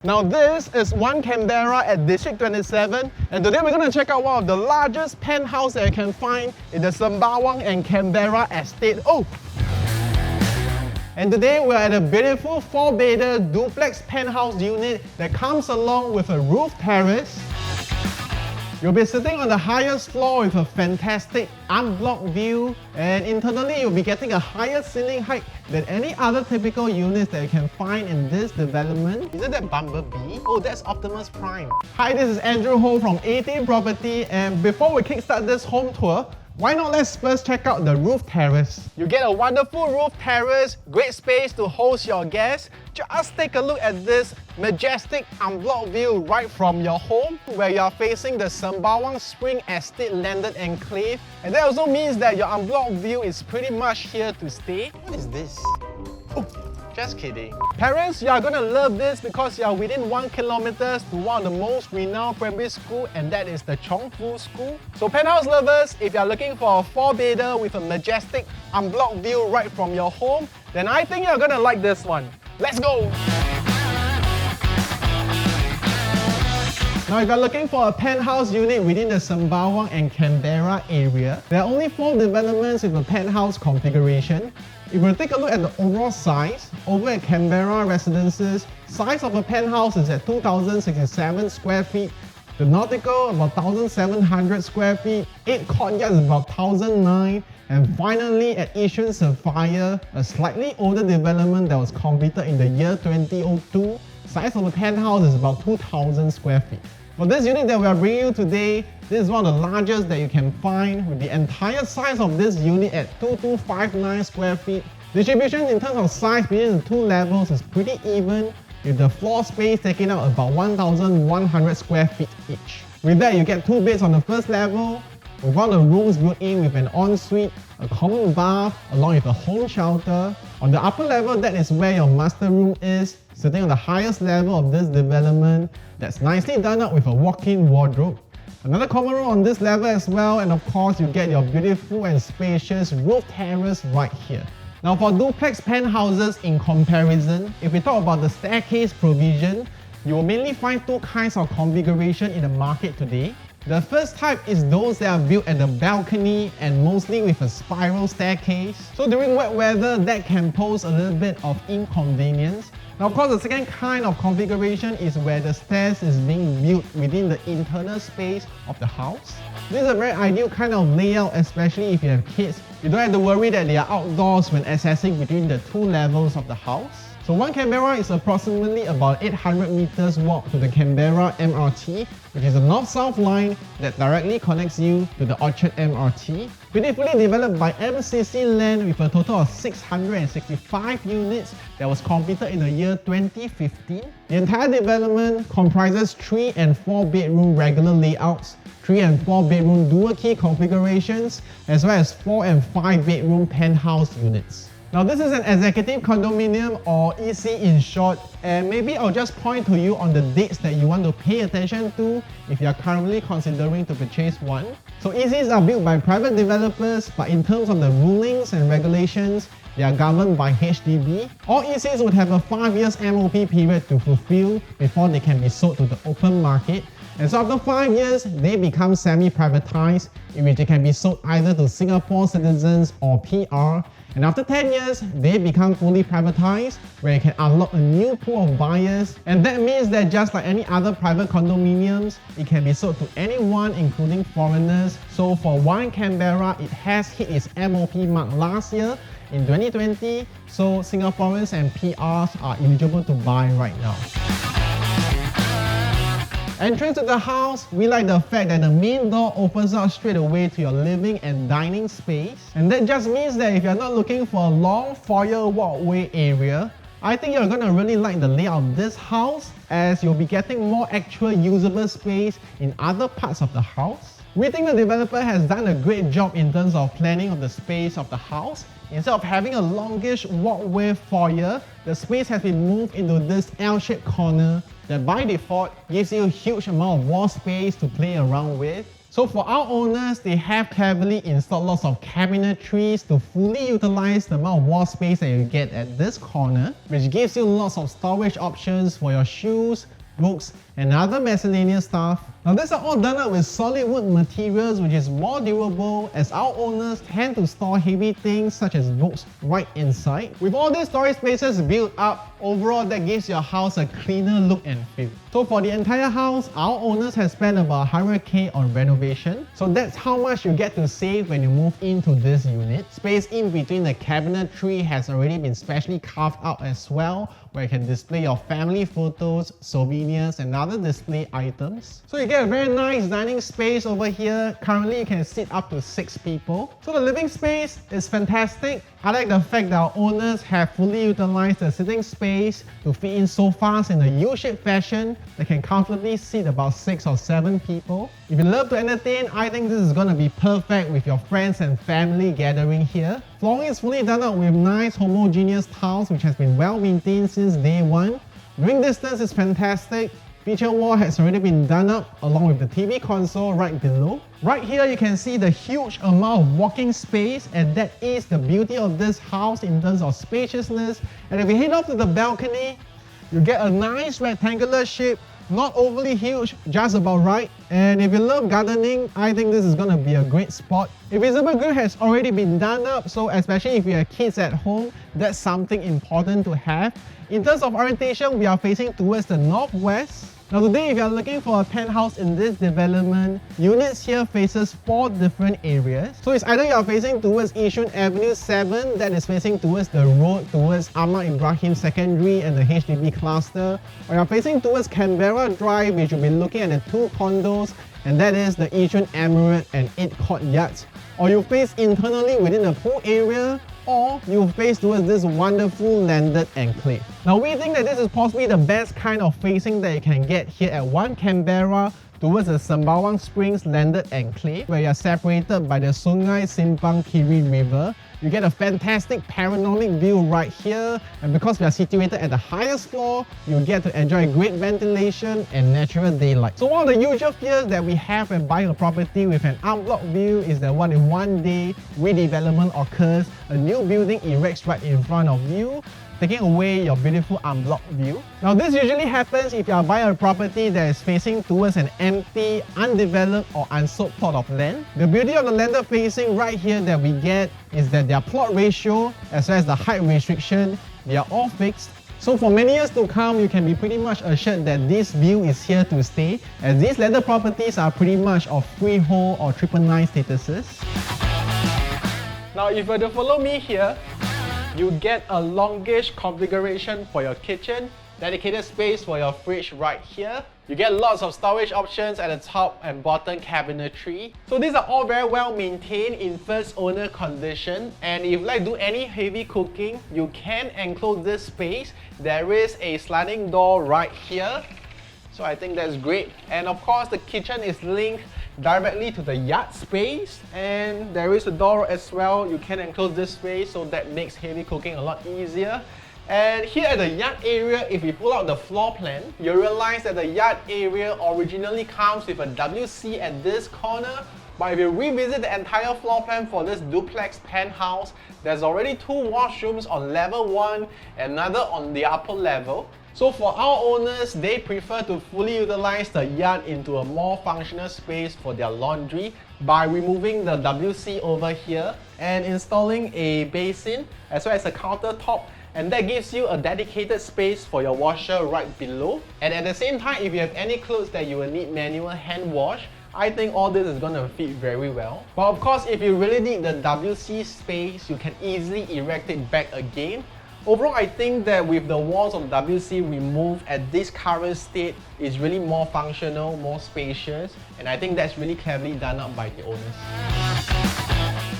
Now this is One Canberra at District 27, and today we're going to check out one of the largest penthouse that you can find in the Sembawang and Canberra estate. And today we're at a beautiful 4-bedder duplex penthouse unit that comes along with a roof terrace. You'll be sitting on the highest floor with a fantastic unblocked view, and internally you'll be getting a higher ceiling height than any other typical units that you can find in this development. Isn't that Bumblebee? Oh, that's Optimus Prime. Hi, this is Andrew Ho from 18 Property, and before we kickstart this home tour, why not let's first check out the roof terrace. You get a wonderful roof terrace, great space to host your guests. Just take a look at this majestic unblocked view right from your home, where you are facing the Sembawang Spring Estate landed enclave. And that also means that your unblocked view is pretty much here to stay. What is this? Oh, just kidding. Parents, you are going to love this because you are within 1 kilometer to one of the most renowned primary school, and that is the Chongfu School. So penthouse lovers, if you are looking for a 4-bedder with a majestic unblocked view right from your home, then I think you're going to like this one. Let's go! Now if you're looking for a penthouse unit within the Sembawang and Canberra area, there are only 4 developments with a penthouse configuration. If we take a look at the overall size, over at Canberra Residences, size of a penthouse is at 2,067 square feet. The Nautical, about 1,700 square feet. 8 Courtyard is about 1,009. And finally, at Yishun Sapphire, a slightly older development that was completed in the year 2002, size of the penthouse is about 2,000 square feet. For this unit that we are bringing you today, this is one of the largest that you can find, with the entire size of this unit at 2,259 square feet. Distribution in terms of size between the 2 levels is pretty even, with the floor space taking out about 1,100 square feet each. With that, you get 2 beds on the first level, with all the rooms built in with an ensuite, a common bath, along with a home shelter. On the upper level, that is where your master room is, sitting on the highest level of this development, that's nicely done up with a walk-in wardrobe. Another common room on this level as well, and of course you get your beautiful and spacious roof terrace right here. Now for duplex penthouses in comparison, if we talk about the staircase provision, you will mainly find 2 kinds of configuration in the market today. The first type is those that are built at the balcony and mostly with a spiral staircase. So during wet weather, that can pose a little bit of inconvenience. Now of course, the second kind of configuration is where the stairs is being built within the internal space of the house. This is a very ideal kind of layout, especially if you have kids. You don't have to worry that they are outdoors when accessing between the 2 levels of the house. So One Canberra is approximately about 800 meters walk to the Canberra MRT, which is a north-south line that directly connects you to the Orchard MRT. Beautifully developed by MCC Land with a total of 665 units that was completed in the year 2015. The entire development comprises 3 and 4 bedroom regular layouts, 3 and 4 bedroom dual key configurations, as well as 4 and 5 bedroom penthouse units. Now this is an executive condominium, or EC in short, and maybe I'll just point to you on the dates that you want to pay attention to if you are currently considering to purchase one. So ECs are built by private developers, but in terms of the rulings and regulations, they are governed by HDB. All ECs would have a 5 years MOP period to fulfill before they can be sold to the open market. And so after 5 years, they become semi-privatized, in which they can be sold either to Singapore citizens or PR. And after 10 years, they become fully privatized, where you can unlock a new pool of buyers. And that means that just like any other private condominiums, it can be sold to anyone, including foreigners. So for One Canberra, it has hit its MOP mark last year in 2020, so Singaporeans and PRs are eligible to buy right now. Entrance to the house, we like the fact that the main door opens out straight away to your living and dining space. And that just means that if you're not looking for a long foyer walkway area, I think you're going to really like the layout of this house, as you'll be getting more actual usable space in other parts of the house. We think the developer has done a great job in terms of planning of the space of the house. Instead of having a longish walkway foyer, the space has been moved into this L-shaped corner that by default gives you a huge amount of wall space to play around with. So for our owners, they have cleverly installed lots of cabinetries to fully utilize the amount of wall space that you get at this corner, which gives you lots of storage options for your shoes, books, and other miscellaneous stuff. Now these are all done up with solid wood materials, which is more durable as our owners tend to store heavy things such as books right inside. With all these storage spaces built up, overall that gives your house a cleaner look and feel. So for the entire house, our owners have spent about 100k on renovation. So that's how much you get to save when you move into this unit. Space in between the cabinetry has already been specially carved out as well, where you can display your family photos, souvenirs, and other display items. So you get a very nice dining space over here. Currently you can sit up to 6 people. So the living space is fantastic. I like the fact that our owners have fully utilized the sitting space to fit in sofas in a U-shaped fashion that can comfortably seat about 6 or 7 people. If you love to entertain, I think this is going to be perfect with your friends and family gathering here. Flooring is fully done up with nice homogeneous tiles which has been well maintained since day one. Ring distance is fantastic. Feature wall has already been done up along with the TV console right below. Right here you can see the huge amount of walking space, and that is the beauty of this house in terms of spaciousness. And if you head off to the balcony, you get a nice rectangular shape, not overly huge, just about right. And if you love gardening, I think this is going to be a great spot. Invisible grill has already been done up, so especially if you have kids at home, that's something important to have. In terms of orientation, we are facing towards the northwest. Now today, if you are looking for a penthouse in this development, units here faces 4 different areas. So it's either you are facing towards Yishun Avenue 7, that is facing towards the road towards Ahmad Ibrahim Secondary and the HDB cluster, or you are facing towards Canberra Drive, which will be looking at the 2 condos, and that is the Yishun Emirate and 8 courtyards. Or you face internally within the pool area, or you face towards this wonderful landed enclave. Now we think that this is possibly the best kind of facing that you can get here at One Canberra towards the Sembawang Springs landed enclave, where you are separated by the Sungai Simpang Kiri River. You get a fantastic panoramic view right here, and because we are situated at the highest floor, you get to enjoy great ventilation and natural daylight. So one of the usual fears that we have when buying a property with an unblocked view is that what if one day redevelopment occurs, a new building erects right in front of you, taking away your beautiful unblocked view. Now this usually happens if you are buying a property that is facing towards an empty, undeveloped or unsold plot of land. The beauty of the landed facing right here that we get is that their plot ratio as well as the height restriction, they are all fixed. So for many years to come, you can be pretty much assured that this view is here to stay, as these landed properties are pretty much of freehold or 999 statuses. Now if you were to follow me here, you get a longish configuration for your kitchen, dedicated space for your fridge right here. You get lots of storage options at the top and bottom cabinetry. So these are all very well maintained in first owner condition, and if you like do any heavy cooking, you can enclose this space. There is a sliding door right here, so I think that's great. And of course the kitchen is linked directly to the yard space, and there is a door as well. You can enclose this space, so that makes heavy cooking a lot easier. And here at the yard area, if you pull out the floor plan, you realize that the yard area originally comes with a WC at this corner, but if you revisit the entire floor plan for this duplex penthouse, there's already 2 washrooms on level 1 and another on the upper level. So for our owners, they prefer to fully utilize the yard into a more functional space for their laundry by removing the WC over here and installing a basin as well as a countertop, and that gives you a dedicated space for your washer right below. And at the same time, if you have any clothes that you will need manual hand wash, I think all this is going to fit very well. But of course, if you really need the WC space, you can easily erect it back again. Overall, I think that with the walls of WC removed at this current state, it's really more functional, more spacious, and I think that's really cleverly done up by the owners.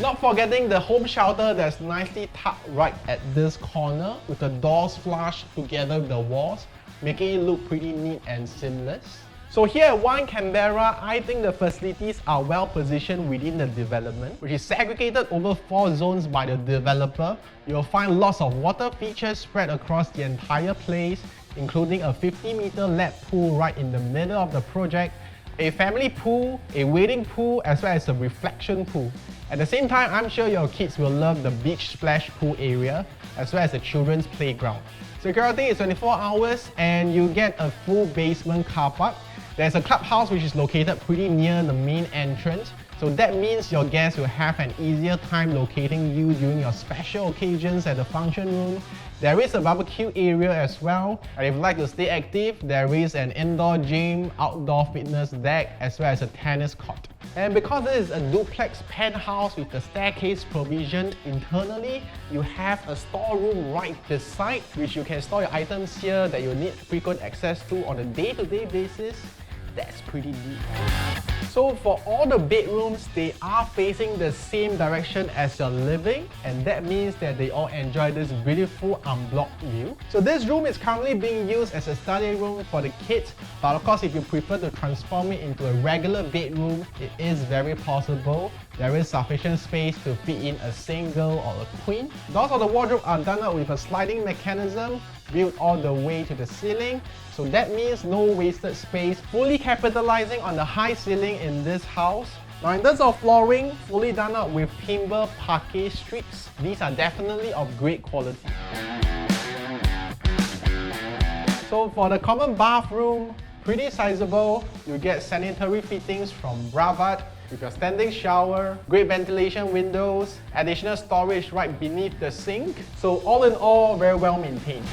Not forgetting the home shelter that's nicely tucked right at this corner with the doors flush together with the walls, making it look pretty neat and seamless. So here at One Canberra, I think the facilities are well positioned within the development, which is segregated over 4 zones by the developer. You'll find lots of water features spread across the entire place, including a 50-meter lap pool right in the middle of the project, a family pool, a wading pool, as well as a reflection pool. At the same time, I'm sure your kids will love the beach splash pool area, as well as the children's playground. Security is 24 hours and you get a full basement car park. There's a clubhouse which is located pretty near the main entrance. So that means your guests will have an easier time locating you during your special occasions at the function room. There is a barbecue area as well, and if you like to stay active, there is an indoor gym, outdoor fitness deck, as well as a tennis court. And because this is a duplex penthouse with the staircase provision internally, you have a storeroom right beside, which you can store your items here that you need frequent access to on a day-to-day basis. That's pretty neat. So for all the bedrooms, they are facing the same direction as your living, and that means that they all enjoy this beautiful unblocked view. So this room is currently being used as a study room for the kids, but of course if you prefer to transform it into a regular bedroom, it is very possible. There is sufficient space to fit in a single or a queen. Doors of the wardrobe are done up with a sliding mechanism built all the way to the ceiling. So that means no wasted space, fully capitalizing on the high ceiling in this house. Now in terms of flooring, fully done up with timber parquet strips. These are definitely of great quality. So for the common bathroom, pretty sizable. You get sanitary fittings from Bravad with your standing shower, great ventilation windows, additional storage right beneath the sink. So all in all, very well maintained.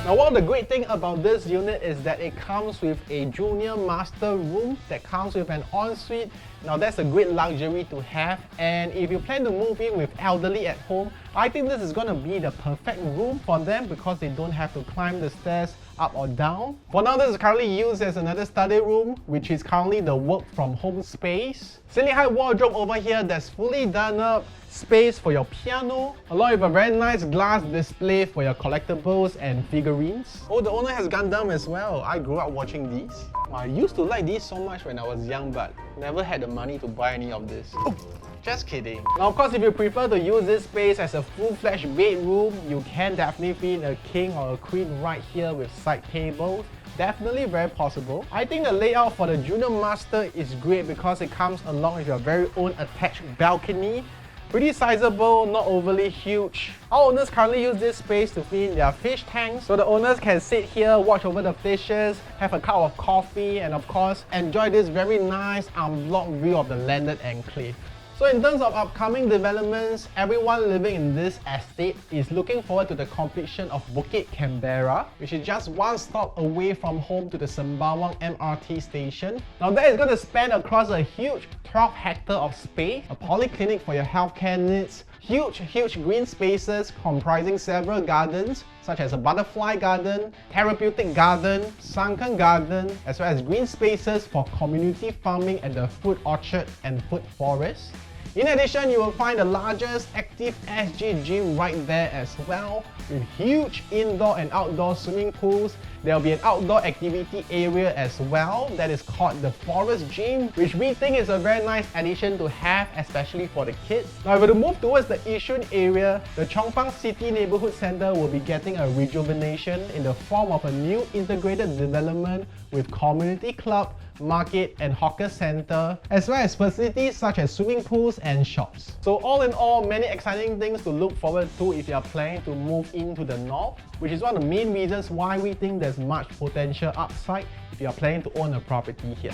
Now one of the great things about this unit is that it comes with a junior master room that comes with an ensuite. Now that's a great luxury to have, and if you plan to move in with elderly at home, I think this is going to be the perfect room for them because they don't have to climb the stairs up or down. For now, this is currently used as another study room, which is currently the work from home space. Ceiling height wardrobe over here that's fully done up. Space for your piano, along with a very nice glass display for your collectibles and figurines. Oh, the owner has Gundam as well. I grew up watching these. I used to like these so much when I was young, but never had the money to buy any of this. Oh, just kidding. Now, of course, if you prefer to use this space as a full-fledged bedroom, you can definitely fit a king or a queen right here with side tables. Definitely very possible. I think the layout for the Junior Master is great because it comes along with your very own attached balcony. Pretty sizable, not overly huge. Our owners currently use this space to fit in their fish tanks, so the owners can sit here, watch over the fishes, have a cup of coffee, and of course, enjoy this very nice unblocked view of the landed enclave. So in terms of upcoming developments, everyone living in this estate is looking forward to the completion of Bukit Canberra, which is just one stop away from home to the Sembawang MRT station. Now that is going to span across a huge 12 hectares of space, a polyclinic for your healthcare needs, huge green spaces comprising several gardens such as a butterfly garden, therapeutic garden, sunken garden, as well as green spaces for community farming at the food orchard and food forest. In addition, you will find the largest active SG gym right there as well, with huge indoor and outdoor swimming pools. There will be an outdoor activity area as well that is called the Forest Gym, which we think is a very nice addition to have, especially for the kids. Now, if we were to move towards the Yishun area, the Chongfu City Neighborhood Center will be getting a rejuvenation in the form of a new integrated development with community club, market and hawker center, as well as facilities such as swimming pools and shops. So all in all, many exciting things to look forward to if you are planning to move into the north, which is one of the main reasons why we think there's much potential upside if you are planning to own a property here.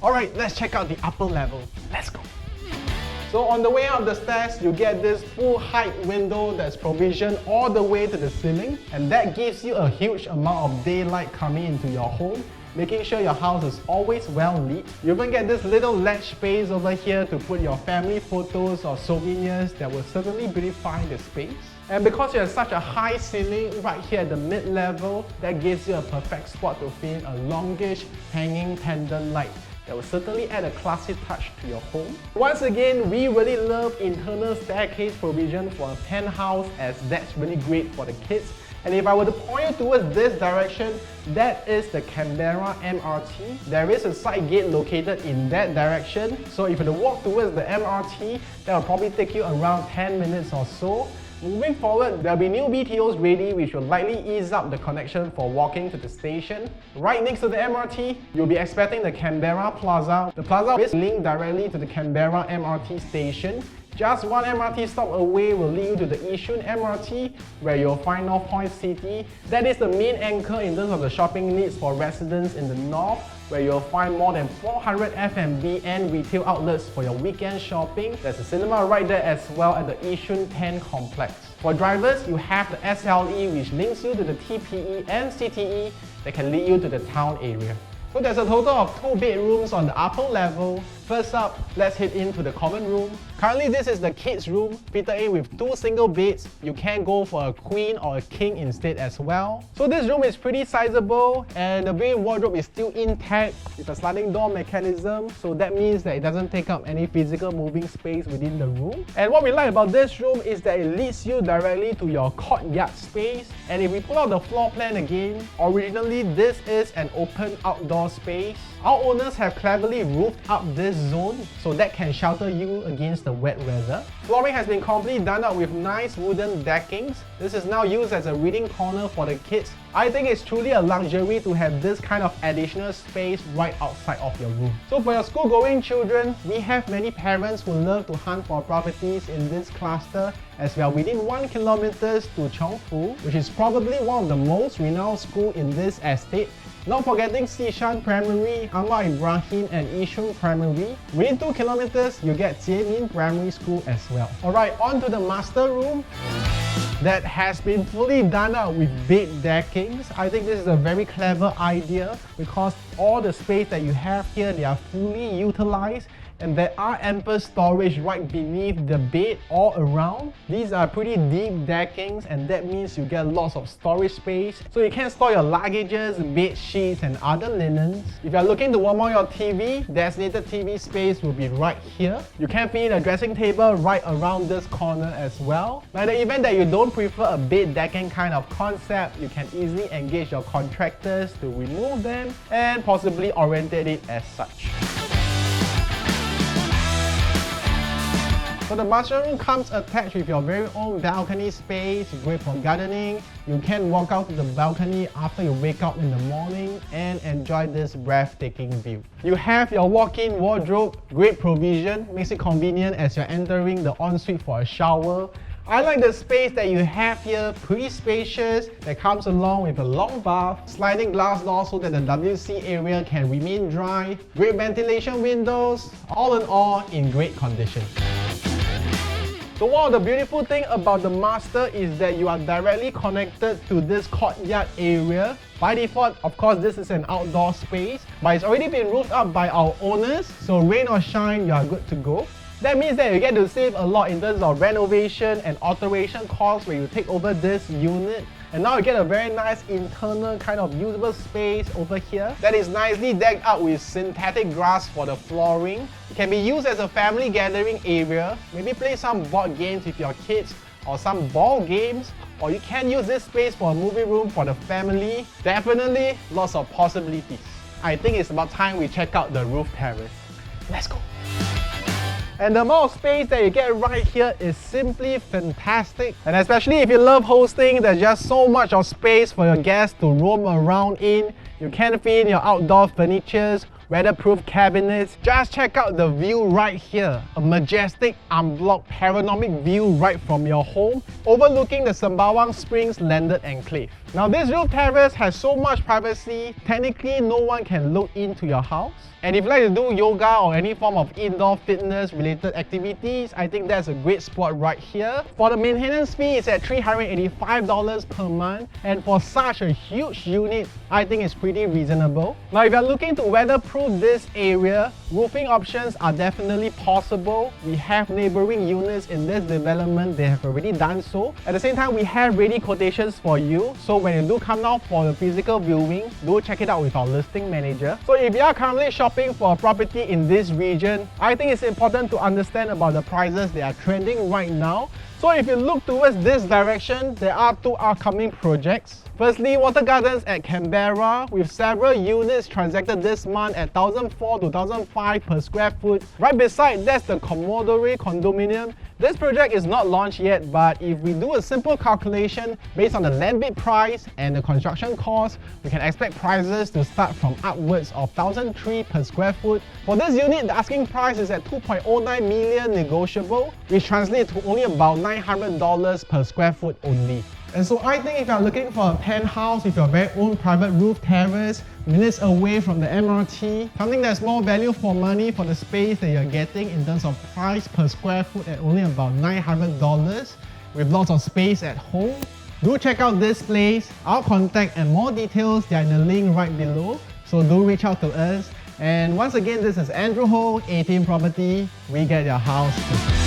Alright, let's check out the upper level. Let's go! So on the way up the stairs, you get this full height window that's provisioned all the way to the ceiling, and that gives you a huge amount of daylight coming into your home, making sure your house is always well lit. You even get this little ledge space over here to put your family photos or souvenirs that will certainly beautify the space. And because you have such a high ceiling right here at the mid-level, that gives you a perfect spot to fit in a longish hanging pendant light that will certainly add a classy touch to your home. Once again, we really love internal staircase provision for a penthouse, as that's really great for the kids. And if I were to point you towards this direction, that is the Canberra MRT. There is a side gate located in that direction. So if you were to walk towards the MRT, that will probably take you around 10 minutes or so. Moving forward, there'll be new BTOs ready which will likely ease up the connection for walking to the station. Right next to the MRT, you'll be expecting the Canberra Plaza. The plaza is linked directly to the Canberra MRT station. Just one MRT stop away will lead you to the Ensuite MRT, where you'll find Northpoint City. That is the main anchor in terms of the shopping needs for residents in the north, where you'll find more than 400 F&B and retail outlets for your weekend shopping. There's a cinema right there as well at the Ensuite 10 complex. For drivers, you have the SLE which links you to the TPE and CTE that can lead you to the town area. So there's a total of 2 bedrooms on the upper level. First up, let's head into the common room. Currently, this is the kids' room, fitted in with 2 single beds. You can go for a queen or a king instead as well. So this room is pretty sizable, and the main wardrobe is still intact with a sliding door mechanism. So that means that it doesn't take up any physical moving space within the room. And what we like about this room is that it leads you directly to your courtyard space. And if we pull out the floor plan again, originally this is an open outdoor space. Our owners have cleverly roofed up this zone so that can shelter you against the wet weather. Flooring has been completely done up with nice wooden deckings. This is now used as a reading corner for the kids. I think it's truly a luxury to have this kind of additional space right outside of your room. So for your school-going children, we have many parents who love to hunt for properties in this cluster, as we are within 1 kilometer to Chongfu, which is probably one of the most renowned schools in this estate. Not forgetting Sishan Primary, Anwar Ibrahim and Yishun Primary. Within 2 kilometers, you get Jiemin Primary School as well. Alright, on to the master room that has been fully done up with bed deckings. I think this is a very clever idea because all the space that you have here, they are fully utilized. And there are ample storage right beneath the bed all around. These are pretty deep deckings, and that means you get lots of storage space. So you can store your luggages, bed sheets and other linens. If you're looking to warm up your TV, designated TV space will be right here. You can fit in a dressing table right around this corner as well. Now in the event that you don't prefer a bed decking kind of concept, you can easily engage your contractors to remove them and possibly orientate it as such. So the master room comes attached with your very own balcony space, great for gardening. You can walk out to the balcony after you wake up in the morning and enjoy this breathtaking view. You have your walk-in wardrobe, great provision, makes it convenient as you're entering the ensuite for a shower. I like the space that you have here, pretty spacious, that comes along with a long bath, sliding glass door so that the WC area can remain dry, great ventilation windows, all in all in great condition. So one of the beautiful things about the master is that you are directly connected to this courtyard area. By default, of course, this is an outdoor space, but it's already been roofed up by our owners, so rain or shine, you are good to go. That means that you get to save a lot in terms of renovation and alteration costs when you take over this unit. And now you get a very nice internal kind of usable space over here that is nicely decked out with synthetic grass for the flooring. It can be used as a family gathering area, maybe play some board games with your kids or some ball games, or you can use this space for a movie room for the family. Definitely lots of possibilities. I think it's about time we check out the roof terrace. Let's go! And the amount of space that you get right here is simply fantastic. And especially if you love hosting, there's just so much of space for your guests to roam around in. You can fit in your outdoor furnitures, weatherproof cabinets. Just check out the view right here. A majestic, unblocked panoramic view right from your home, overlooking the Sembawang Springs landed enclave. Now this roof terrace has so much privacy, technically no one can look into your house. And if you like to do yoga or any form of indoor fitness related activities, I think that's a great spot right here. For the maintenance fee, it's at $385 per month. And for such a huge unit, I think it's pretty reasonable. Now if you're looking to weatherproof this area, roofing options are definitely possible. We have neighboring units in this development, they have already done so. At the same time, we have ready quotations for you. So when you do come down for the physical viewing, do check it out with our listing manager. So if you are currently shopping for a property in this region, I think it's important to understand about the prices that are trending right now. So if you look towards this direction, there are 2 upcoming projects. Firstly, Water Gardens at Canberra, with several units transacted this month at $1,400 to $1,500 per square foot. Right beside, that's the Commodore condominium This project is not launched yet, but if we do a simple calculation based on the land bid price and the construction cost, we can expect prices to start from upwards of 1,003 per square foot. For this unit, the asking price is at 2.09 million negotiable, which translates to only about $900 per square foot only. And so I think if you're looking for a penthouse with your very own private roof terrace, minutes away from the MRT, something that's more value for money for the space that you're getting in terms of price per square foot at only about $900, with lots of space at home, do check out this place. Our contact and more details, they are in the link right below, so do reach out to us. And once again, this is Andrew Ho, 18 Property. We get your house.